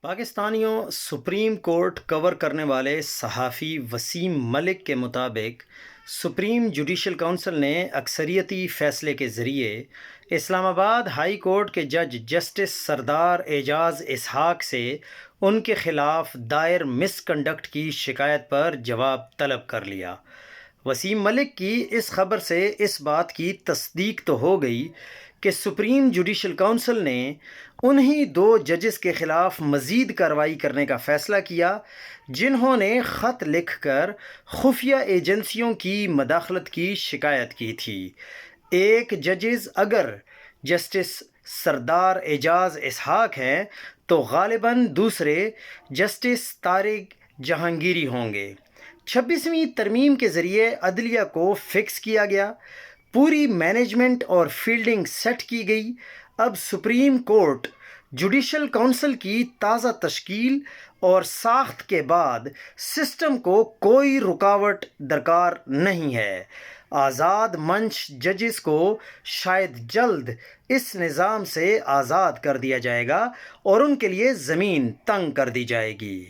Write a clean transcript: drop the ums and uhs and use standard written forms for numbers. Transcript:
پاکستانیوں، supreme court کور کرنے والے صحافی وسیم ملک کے مطابق سپریم جوڈیشل کونسل نے اکثریتی فیصلے کے ذریعے اسلام آباد ہائی کورٹ کے جج جسٹس سردار اعجاز اسحاق سے ان کے خلاف دائر مس کنڈکٹ کی شکایت پر جواب طلب کر لیا۔ وسیم ملک کی اس خبر سے اس بات کی تصدیق تو ہو گئی کہ سپریم جوڈیشل کونسل نے انہی دو ججز کے خلاف مزید کارروائی کرنے کا فیصلہ کیا جنہوں نے خط لکھ کر خفیہ ایجنسیوں کی مداخلت کی شکایت کی تھی۔ ایک ججز اگر جسٹس سردار اعجاز اسحاق ہیں تو غالباً دوسرے جسٹس طارق جہانگیری ہوں گے۔ 26ویں ترمیم کے ذریعے عدلیہ کو فکس کیا گیا، پوری مینجمنٹ اور فیلڈنگ سیٹ کی گئی۔ اب سپریم کورٹ جوڈیشل کونسل کی تازہ تشکیل اور ساخت کے بعد سسٹم کو کوئی رکاوٹ درکار نہیں ہے۔ آزاد منچ ججز کو شاید جلد اس نظام سے آزاد کر دیا جائے گا اور ان کے لیے زمین تنگ کر دی جائے گی۔